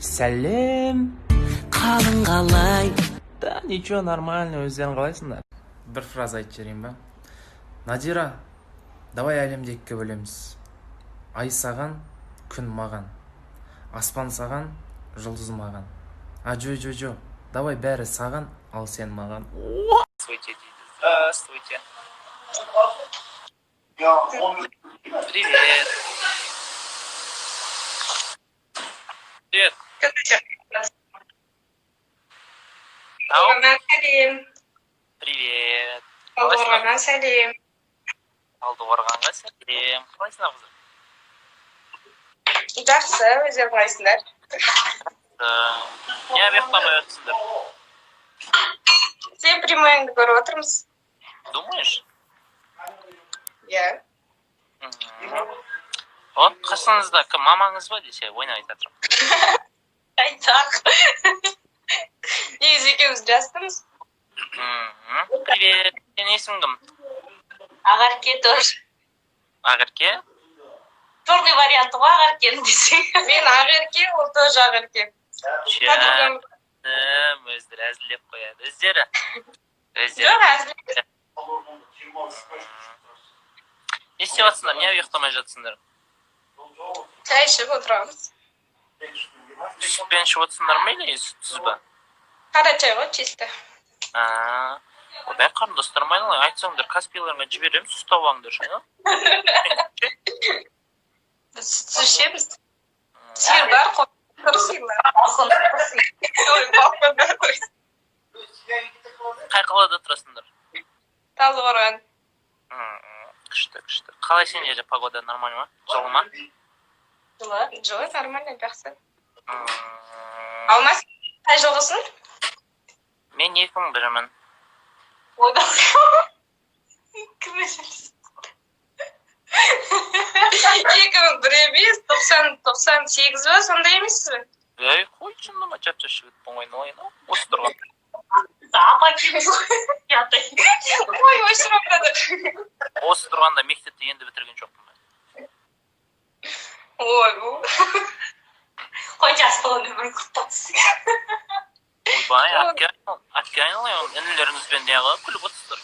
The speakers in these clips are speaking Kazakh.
Сәлем. Қалың қалай? Да, ничего, нормально, өздерің қалайсыңдар? Бір фраза айтып жіберейін ба? Надира, давай әлемді екіге бөлеміз. Ай саған, күн маған. Аспан саған, жұлдыз маған. Жо, давай бәрі саған, ал сен маған. Здравствуйте, дейді. Здравствуйте. Привет. Привет. Сәлем. Привет. Талдықорғаннан сәлем. Талдықорғанға сәлем. Қалайсыңдар қыздар? Жақсы, өздері қалайсыңдар? Не ұйықтамай отырсыңдар? Сен прямойыңды көріп отырмыз. Думаешь? Иә. О, қасыңызда кім, мамаңыз ба десе ойнап айтатырмын. Айтақ. Негізі екеуміз жастымыз. Привет. Сен есің кім? Ағарке тоже. Ағырке? Черный варианты ғой Ағаркенің десең. Мен Ағарке, ол тоже Ағарке. Өздері әзілдеп қояды. Өздері? Жоқ, әзілдеп. Не істеп жатсыңдар? Не ұйықтамай жатсыңдар? Шай ішіп отырамыз. Сүтпен ішіп отырсыңдар ма или сүтсіз ба? Қара чай ғой, чисто. Одай қарындастарым айналайын, айтсаңдар Каспийлерге жіберемін, сүт табаңдар ше. Біз сүтсіз ішеміз. Сиыр бар, қой сиырлар. Ой, балконда тұрсың. Қай қалада тұрасыңдар? Талдықорған. Күшті. Қалай сен жерде погода нормально ма? Жылы ма? Жылы, нормально, жақсы. Алмас, қай жылғысың? Мен 2001-мін. Ойдан кім өшірсің? 2001 емес, 98 ба, сондай емессіз бе? Ей, қой, шындама, жап-жас жігітпін ғой, ойна, осы тұрған. Апа кеміз ғой, ятай. Ой, өшіріп. Осы тұрғанда мектепті енді бітірген жоқпын мен. Ой, қой жастығын өмір құттықсың. Ойбай, әпке айналайын, інілеріңізбен неға күліп отырсыздар.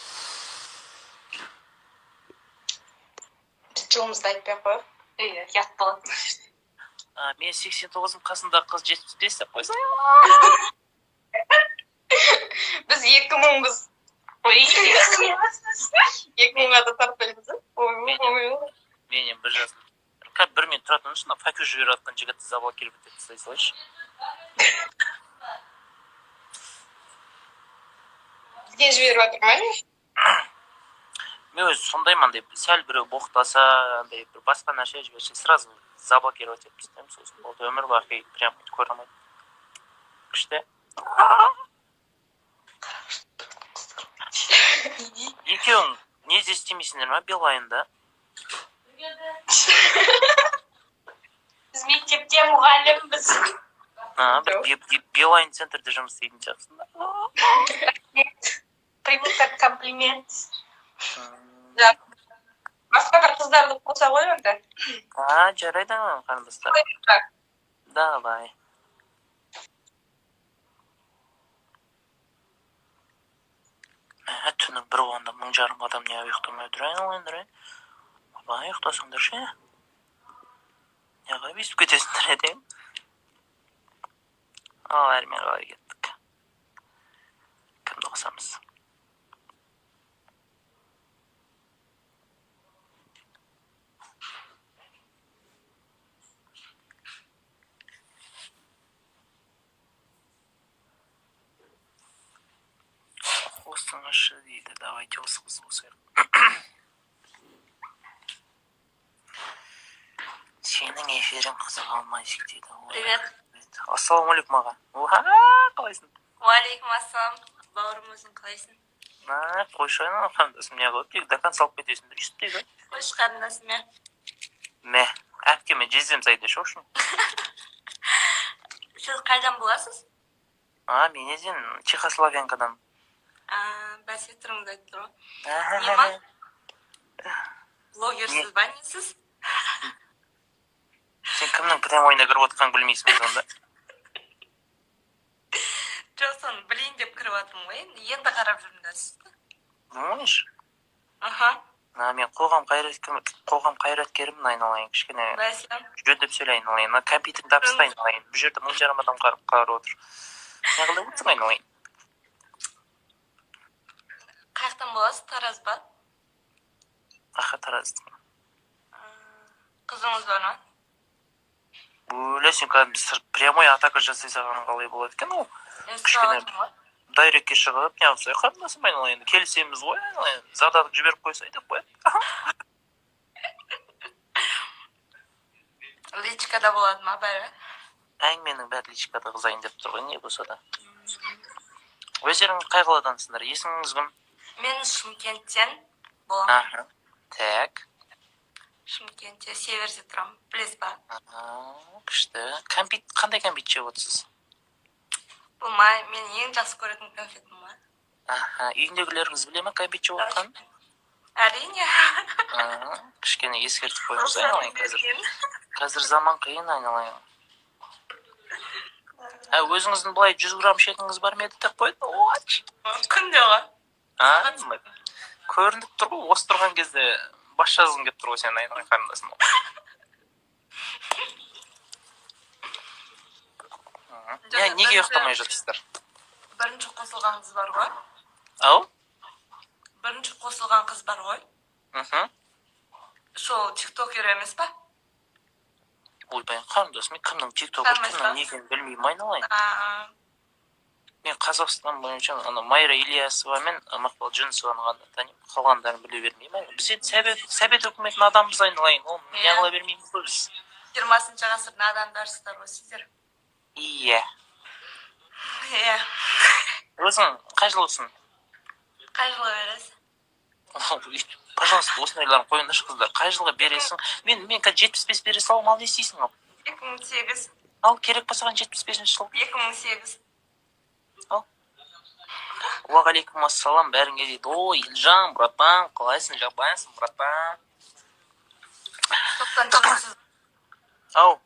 Біз жылымызды айтпай қойып. Ят болады. Мен 89-ым қасындағы қыз 75 деп қойсың. Біз 2000-быз. 2000-ға да тартпаймыз. Менен бір жасым. Бір мен тұратын үшін, фәкі жібер атқан жігітті забал келіп өтіп тастай салайшы. Бізге жіберіп отырмайын? Мен өзі сондаймын, сәл біреу боқтаса, бір басқа нәрсе жіберсе, сразу забал келіп өтіп тастаймын, сосын болды өмір бақи прям көремайды. Күшті. Екеуің не істемейсіңдер ма Билайнда? Біз мектепте мұғалімбіз. Бір Билайн центрде жұмыс істейтін шығарсыңдар. Примут как комплимент. Басқа бір қыздарды қоса ғой онда. Жарайды қарындастар. Давай. Түннің бір уанда 1000 адам не ұйықтамай отырайын. Абай ұйықтасыңдар ше? Неға бесіп кетесіңдер еден? Ал әрмен қалай кеттік. Кімді қосамыз? Қосыңызшы дейді, давайте осы қыз қосайық. Сенің эфирің қызық алмайсың дейді. Привет. Ассалаумалейкум аға. Қалайсың? Уалейкум ассалам. Бауырым өзің қалайсың? Қойшайын қарындасым не қылып, тек докан салып кетесіңдер, үстіп дейді. Қойшы қарындасым, я. Мә, әпкеме жездем сайды шоқшын. Сіз қайдан боласыз? Мен еден Чехословенкадан. Бәсе тұрыңыз айтты ғой. Не ма? Блогерсіз ба несіз? Сен кімнің прям ойына кіріп отқан білмейсің онда. Жоқ, соны білейін деп кіріп жатырмын ғой. Енді қарап жүрмін да сізді. Білмейш? Аха. Мен қоғам қайраткерімін, айналайын. Кішкене Бәсем. жөндеп сөйлейін, айналайын. Компьютерді тапсырды, айналайын. Бұл жерде 1000 жарым адам қарап отыр. Не қылып отырсың, айналайын? Қаяқтан боласыз, Тараз ба? Аха, Тараздың. Қызыңыз бар ма? Бөле, сен кәдімгі прямой атака жасай саған қалай болады екен ол? Кішкене дайрекке шығып, не қылсай, қарындасым, айналайын. Келісеміз ғой, айналайын. Задатық жіберіп қойсай деп қояды. Личкада болады ма бәрі? Әңгіменің бәрі личкада қызайын деп тұр ғой, не болса да. Өздерің қай қаладансыңдар? Есіміңіз кім? Мен Шымкенттен боламын. Так. Шымкентте Северде тұрамын. Білесіз ба? Күшті. Қандай кәмпит жеп отырсыз? Бұл мен ең жақсы көретін конфетім бар. Үйіндегілеріңіз біле ме кәмпит жеп отырғанын? Әрине. Кішкене ескертіп қойыңыз, айналайын қазір. Қазір заман қиын, айналайын. Өзіңіздің бұлай 100 грамм шетіңіз бар ма еді деп қойды? Күнде ғой. Көрініп тұр ғой, осы тұрған кезде баш жазғың кеп тұр ғой сен, айналайын қарындасым. Неге ұйықтамай жатсыздар? Бірінші қосылған қыз бар ғой. Ау? Бірінші қосылған қыз бар ғой. Шол тиктокер емес па? Ойбай, қарындасым, мен кімнің тиктокер, кімнің некенін білмеймін, айналайын. Мен Қазақстан бойынша Майра Ильясова мен Мақпал Жүнісованы ғана танимын. Қалғандарын біле бермеймін. Біз енді Совет үкіметінің адамымыз, айналайын. Оны не қыла бермейміз ғой біз. 20 ғасырдың адамдарсыздар ғой сіздер. Иә. Иә. Өзің қай жылғысың? Қай жылға бересің? Пожалуйста, осындайларын қойыңдаршы қыздар. Қай жылға бересің? Мен 75 бере салым, ал не істейсің ал? 2008. Ал керек па саған 75-ші жыл? 2008. Ал. Уағалейкум ассалам, бәріңе дейді. О, Елжан, братан, қалайсың, жағдайсың, братан? 94-сіз. Ау.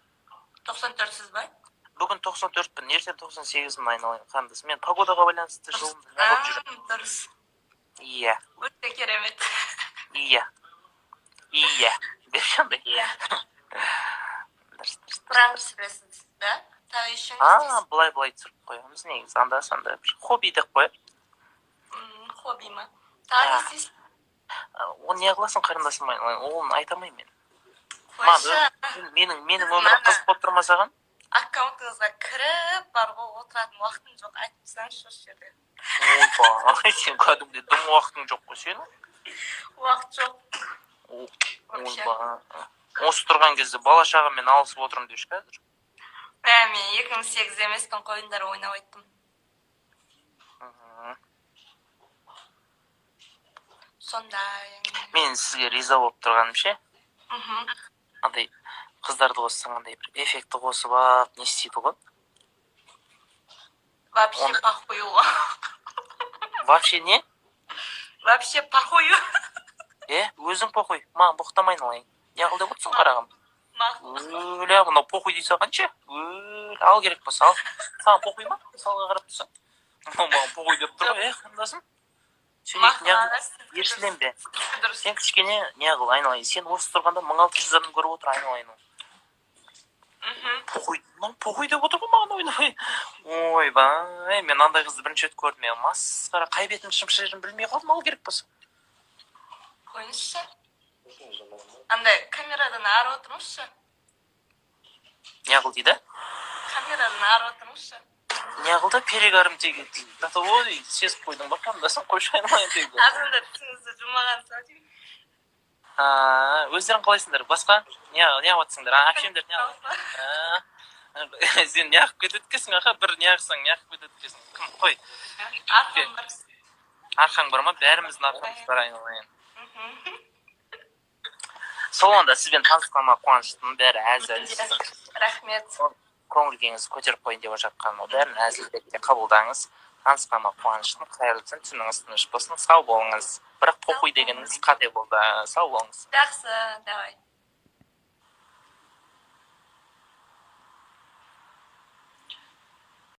94-сіз ба? Бүгін 94-пін, ертең 98-мін, айналайын қарындасым. Мен погодаға байланысты жылымды неғып жүрем. Дұрыс. Иә. Өте керемет. Иә. Бершандай. Иә. Құран сүресіз, да? Бұлай түсіріп қоямыз, негізі анда-санда бір хобби деп қояр. Хобби ма? Тағы істейсің? Оны не қыласың қарындасым, айналайын, оны айтамайым мен. Қойшы. Менің өмірім қызық болып тұрма саған? Аккаунтыңызға кіріп, барғы отыратын уақытың жоқ, айтыпсаңшы осы жерде. Ойбай, сен кәдімде дым уақытың жоқ қой сенің? Уақыт жоқ. Ойбай. Осы тұрған кезде бала шағаммен алысып отырмын деуші қазір? Мен 2008 емеспін, қойындар ойнап айттым. Сондай. Мен сізге риза болып тұрғаным ше? Андай қыздарды қоссаң андай бір эффекті қосып ап, не істейді ғой? Вообще похую ғой. Вообще не? Вообще похую. Өзің похуй, маған боқтамайын алайын. Не қыл деп отырсың қарағым? Өлә, мынау похуй дей саған ше? Ал керек болса, ал. Саған похуй ма? Мысалға қарап тұрсың. Маған похуй деп тұр ғой, қарындасым. Сен ерсілен бе? Сен кішкене не қыл, айналайын. Сен осы тұрғанда 1600 адам көріп отыр, айналайын. Похуй деп отыр ғой маған ойнай. Ойбай, мен андай қызды бірінші рет көрдім. Мен масқара, қай бетім шымшырын білмей қалдым, ал керек болса. Қойыңызшы. Андай камерадан ары отырыңызшы. Не қыл дейді? Камерадан ары отырыңызшы. Не қыл да перегарым теге. Ой, сезіп қойдың ба қарындасым, қойшы айналайын теге. Азында түсіңізді жұмаған сәтім. Өздерің қалайсыңдар? Басқа? Не қылатсыңдар? Әпшемдер не қыл? Сен не қып кетеді кесің, аға? Бір не қылсаң, не қып кетеді кесің. Кім? Қой. Арқаң бар. Арқаң бар ма? Бәріміздің арқамыз бар, айналайын. Сол анда сізбен танысқаныма қуаныштымын, бәрі әзіл. Рахмет. Көңіл күйіңізді көтеріп қойын деп жатқаным, бәрін әзілдетте қабылдаңыз. Танысқаныма қуаныштымын, қайырлы түн, түніңіз тыныш болсын, сау болыңыз. Бірақ похуй дегеніңіз қате болды, сау болыңыз. Жақсы, давай.